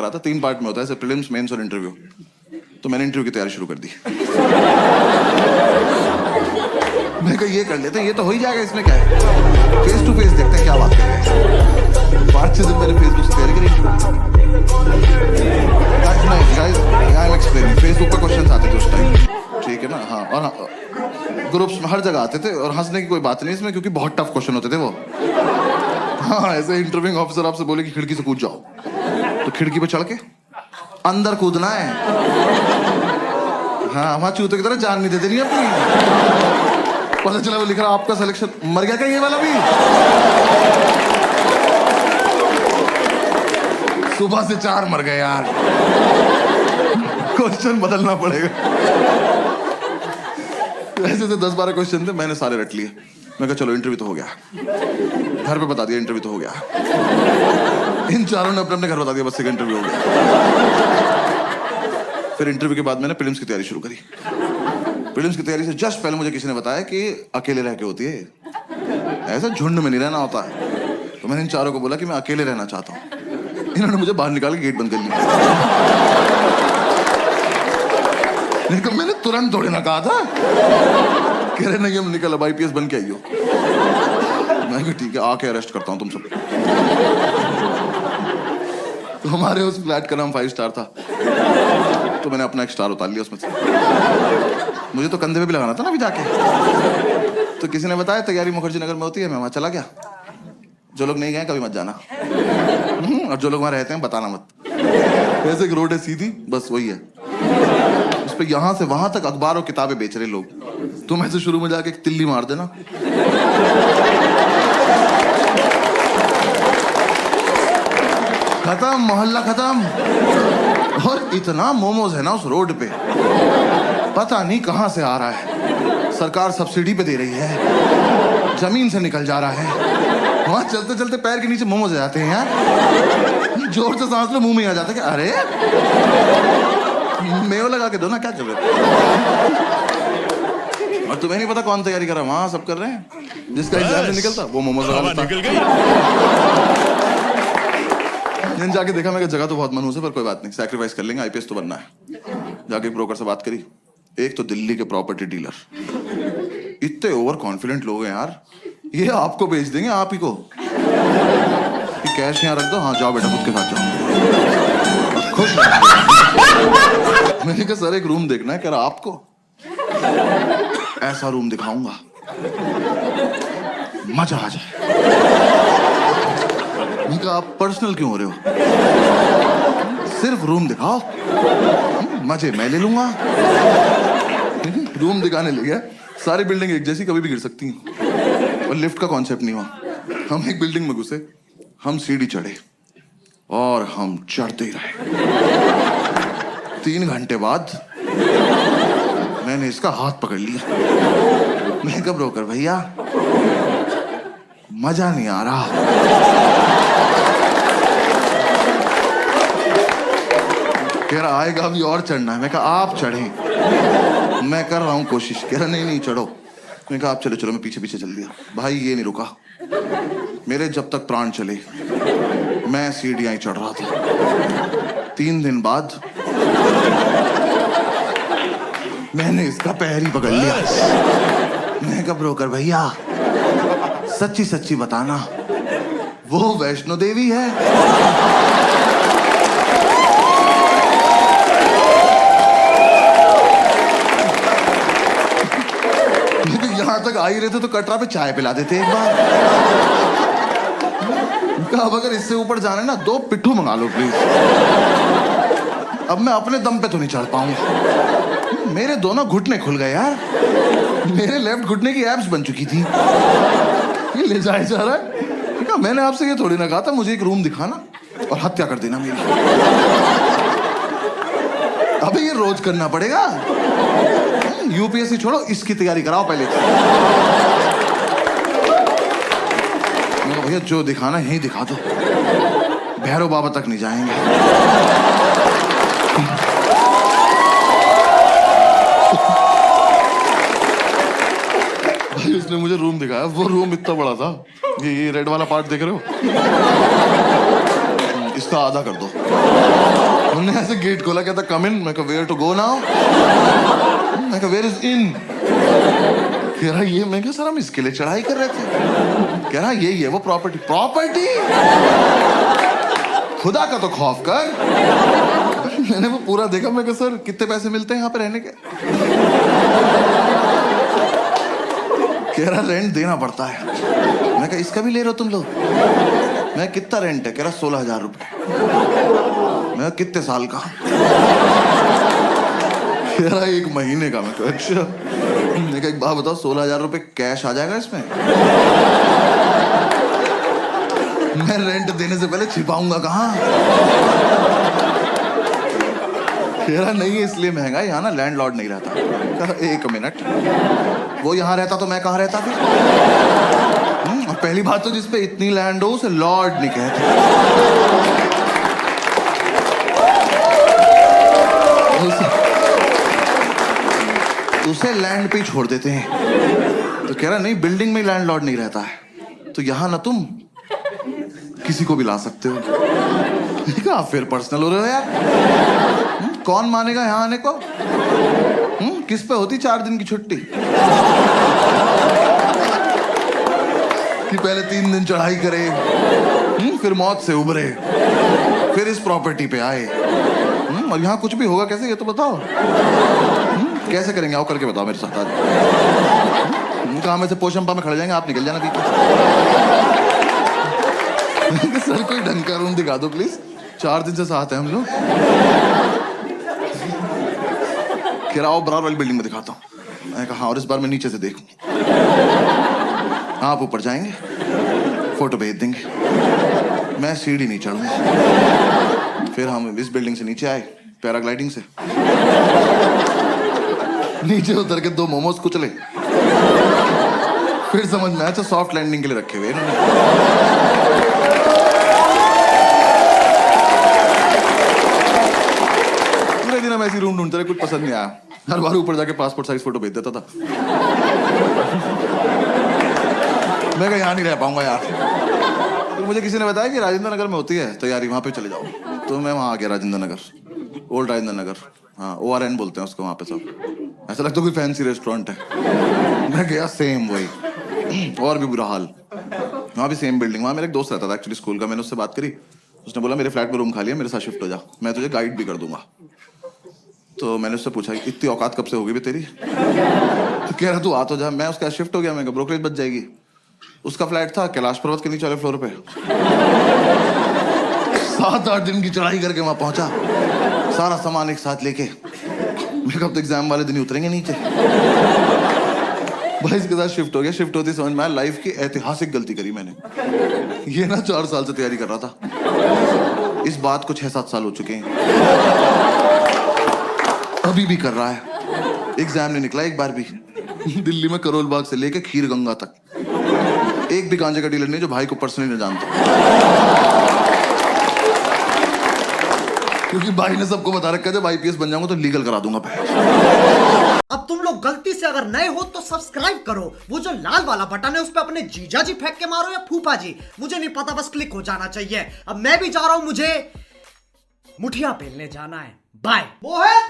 करा था, 3 पार्ट में होता है, जैसे प्रीलिम्स, मेंस और इंटरव्यू। तो मैंने इंटरव्यू की तैयारी शुरू कर दी। मैं कहा ये कर लेते हैं, ये तो हो ही जाएगा, इसमें क्या है, फेस टू फेस देखते हैं क्या बात कर रहे हैं। 5-6 दिन मैंने फेसबुक से तैयारी करी। फेसबुक पे क्वेश्चन आते थे उस टाइम, ठीक है ना। हाँ, और ग्रुप्स में हर जगह आते थे, और हंसने की कोई बात नहीं इसमें, क्योंकि बहुत टफ क्वेश्चन होते थे वो। हाँ, ऐसे इंटरव्यूइंग ऑफिसर आपसे बोले कि खिड़की से कूद जाओ, तो खिड़की पे चढ़ के अंदर कूदना है। हाँ, वहां चूते की तरह जान नहीं देते नहीं अपनी। पता चला वो लिख रहा आपका सिलेक्शन, मर गया क्या ये वाला भी? सुबह से 4 मर गए यार। क्वेश्चन बदलना पड़ेगा। ऐसे से 10-12 क्वेश्चन थे, मैंने सारे रट लिए। मैं कहा चलो इंटरव्यू तो हो गया, घर पे बता दिया इंटरव्यू तो हो गया। इन चारों ने अपने अपने घर बता दिया बस, सेकंड इंटरव्यू हो गया। फिर इंटरव्यू के बाद मैंने प्रीलिम्स की तैयारी शुरू करी। प्रीलिम्स की तैयारी से जस्ट पहले मुझे किसी ने बताया कि अकेले रह के होती है, ऐसा झुंड में नहीं रहना होता है। तो मैंने इन चारों को बोला कि मैं अकेले रहना चाहता हूँ। इन्होंने मुझे बाहर निकाल के गेट बंद कर लिया। मैंने तुरंत थोड़ी ना कहा था। कह रहे नहीं हम निकल, अब IPS बन के आइयो। मैं कहा ठीक है, आके अरेस्ट करता हूँ तुम सब। तो हमारे उस फ्लैट का नाम 5 स्टार था, तो मैंने अपना एक स्टार उतार लिया उसमें से। मुझे तो कंधे पे भी लगाना था ना अभी जाके। तो किसी ने बताया तैयारी मुखर्जी नगर में होती है, मैं वहां चला गया। जो लोग नहीं गए कभी मत जाना, और जो लोग वहां रहते हैं बताना मत। वैसे एक रोड है सीधी, बस वही है। उस पे यहां से वहां तक अखबार और किताबें बेच रहे लोग। तुम ऐसे शुरू में जाके एक तिल्ली मार देना, खत्म, मोहल्ला खत्म। और इतना मोमोज है ना उस रोड पे, पता नहीं कहां से आ रहा है। सरकार सब्सिडी पे दे रही है, जमीन से निकल जा रहा है। वहां चलते चलते पैर के नीचे मोमोज आ जाते हैं यार। जोर से सांस लो, मुंह में आ जाता है कि अरे मेव लगा के दो ना, क्या चल रहा है। और तुम्हें नहीं पता कौन तैयारी कर रहा है, वहां सब कर रहे हैं। जिसका एग्जाम नहीं निकलता वो मोमोज लगा लेता। निकल गई। जाके देखा, मैं जगह तो बहुत मनहूस है, पर कोई बात नहीं, सैक्रिफाइस कर लेंगे, IPS तो बनना है। जाके ब्रोकर से बात करी। एक तो दिल्ली के प्रॉपर्टी डीलर, इतने ओवर कॉन्फिडेंट लोग हैं यार, ये आपको बेच देंगे आप ही को। कैश यहाँ रख दो, हाँ जाओ बेटा खुद के साथ जाओ, खुश। मैंने कहा सर एक रूम देखना है। कह रहा आपको ऐसा रूम दिखाऊंगा मजा आ जाए। मैंने कहा आप पर्सनल क्यों हो रहे हो, सिर्फ रूम दिखाओ, मजे मैं ले लूंगा। रूम दिखाने ले गया। सारी बिल्डिंग एक जैसी, कभी भी गिर सकती हैं, और लिफ्ट का कॉन्सेप्ट नहीं हुआ। हम एक बिल्डिंग में घुसे, हम सीढ़ी चढ़े और हम चढ़ते ही रहे। 3 घंटे बाद मैंने इसका हाथ पकड़ लिया। मैं कब ब्रोकर भैया मजा नहीं आ रहा। कह रहा आएगा अभी और चढ़ना है। मैं कहा आप चढ़े, मैं कर रहा हूं कोशिश। कह रहा नहीं चढ़ो। मैं कहा आप चलो चलो, मैं पीछे पीछे चल दिया। भाई ये नहीं रुका, मेरे जब तक प्राण चले मैं सीढ़ियां ही चढ़ रहा था। 3 दिन बाद मैंने इसका पैर ही पकड़ लिया। मैं कहा ब्रोकर भैया सच्ची सच्ची बताना, वो वैष्णो देवी है? यहां तक आ ही रहे थे तो कटरा पे चाय पिला देते एक बार। अब अगर इससे ऊपर जाना है ना, 2 पिट्ठू मंगा लो प्लीज। अब मैं अपने दम पे तो नहीं चढ़ पाऊंगा। मेरे दोनों घुटने खुल गए यार, मेरे लेफ्ट घुटने की एब्स बन चुकी थी। ये ले जाए जा रहा है। मैंने आपसे ये थोड़ी ना कहा था मुझे एक रूम दिखाना और हत्या कर देना मेरी। अबे ये रोज करना पड़ेगा। UPSC छोड़ो, इसकी तैयारी कराओ पहले। भैया जो दिखाना यही दिखा दो, भैरव बाबा तक नहीं जाएंगे। भाई उसने मुझे रूम दिखाया, वो रूम इतना बड़ा था, ये रेड वाला पार्ट देख रहे हो, इसका आधा कर दो। हमने ऐसे गेट खोला, कहता कम इन। मैं कहा वेयर टू गो नाउ? मैं कहा वेयर इज इन? कह रहा ये। मैं कहा सर हम इसके लिए चढ़ाई कर रहे थे। कह रहा यही है वो प्रॉपर्टी। प्रॉपर्टी? खुदा का तो खौफ कर। मैंने वो पूरा देखा। मैं कहा सर कितने पैसे मिलते हैं यहाँ पे रहने के? कह रहा रेंट देना पड़ता है। मैं कहा इसका भी ले रहे हो तुम लोग? मैं कितना रेंट है? कह रहा 16,000 रुपए। मैं कितने साल का? कह रहा 1 महीने का। मैं कहा अच्छा। मैं कहा एक बात बताओ, 16,000 रुपए कैश आ जाएगा इसमें? मैं रेंट देने से पहले छिपाऊंगा कहाँ? कह रहा नहीं इसलिए महंगा है, यहाँ ना लैंडलॉर्ड नहीं रहता। कहा 1 मिनट, वो यहाँ रहता तो मैं कहाँ रहता फिर? पहली बात तो जिसपे इतनी लैंड हो उसे लॉर्ड नहीं कहते। उसे लैंड पे ही छोड़ देते हैं। तो कह रहा नहीं बिल्डिंग में लैंड लॉर्ड नहीं रहता है, तो यहां ना तुम किसी को भी ला सकते हो। कहा फिर पर्सनल हो रहे हो यार। कौन मानेगा यहां आने को? किस पे होती 4 दिन की छुट्टी कि पहले 3 दिन चढ़ाई करे, फिर मौत से उबरे, फिर इस प्रॉपर्टी पे आए। और यहाँ कुछ भी होगा कैसे ये तो बताओ। कैसे करेंगे? आओ करके बताओ मेरे साथ आज। कहा में से पोशंपा में खड़े जाएंगे, आप निकल जाना बीच में। सर कोई ढंग का रूम दिखा दो प्लीज, 4 दिन से साथ हैं हम लोग। कह रहा बराबर वाली बिल्डिंग में दिखाता हूँ। मैंने कहा हाँ, और इस बार मैं नीचे से देखूं। आप ऊपर जाएंगे, फोटो भेज देंगे, मैं सीढ़ी नहीं चढ़ूंगा। फिर हम इस बिल्डिंग से नीचे आए पैराग्लाइडिंग से। नीचे उतर के 2 मोमोज कुचले। फिर समझ में आया अच्छा सॉफ्ट लैंडिंग के लिए रखे हुए इन्होंने। पूरे दिन हम ऐसी रूम ढूंढते रहे, कुछ पसंद नहीं आया। हर बार ऊपर जाके पासपोर्ट साइज फोटो भेज देता था। मैं कहा यहाँ नहीं रह पाऊंगा यार। तो मुझे किसी ने बताया कि राजेंद्र नगर में होती है तैयारी, वहां पे चले जाओ। तो मैं वहां आ गया, राजेंद्र नगर, ओल्ड राजेंद्र नगर। हाँ ORN बोलते हैं उसको वहां पे सब। ऐसा लगता है कोई फैंसी रेस्टोरेंट है। मैं गया सेम वही, और भी बुरा हाल। वहाँ भी सेम बिल्डिंग। वहाँ मेरा एक दोस्त रहता था एक्चुअली स्कूल का। मैंने उससे बात करी, उसने बोला मेरे फ्लैट में रूम खाली है, मेरे साथ शिफ्ट हो जा, मैं तुझे गाइड भी कर दूंगा। तो मैंने उससे पूछा इतनी औकात कब से होगी भी तेरी? तो कह रहा तू आ तो जा। मैं उसके साथ शिफ्ट हो गया। मैं ब्रोकरेज बच जाएगी। उसका फ्लैट था कैलाश पर्वत के नीचे वाले फ्लोर पे। 7-8 दिन की चढ़ाई करके वहां पहुंचा, सारा सामान एक साथ लेके। मैं कब तो एग्जाम वाले दिन ही उतरेंगे नीचे। भाई इसके साथ शिफ्ट हो गया। शिफ्ट होती समझ में आया लाइफ की ऐतिहासिक गलती करी मैंने। ये ना 4 साल से तैयारी कर रहा था, इस बात को 6-7 साल हो चुके हैं, अभी भी कर रहा है। एग्जाम नहीं निकला एक बार भी। दिल्ली में करोल बाग से लेके खीर गंगा तक एक भी गांजे का डीलर नहीं जो भाई को पर्सनली न जानता, क्योंकि भाई ने सबको बता रखा है जब IPS बन जाऊंगा तो लीगल करा दूंगा। अब तुम लोग गलती से अगर नए हो तो सब्सक्राइब करो। वो जो लाल वाला बटन है उस पर अपने जीजा जी फेंक के मारो या फूफा जी, मुझे नहीं पता, बस क्लिक हो जाना चाहिए। अब मैं भी जा रहा हूं, मुझे मुठिया बेलने जाना है। बाय। मोहित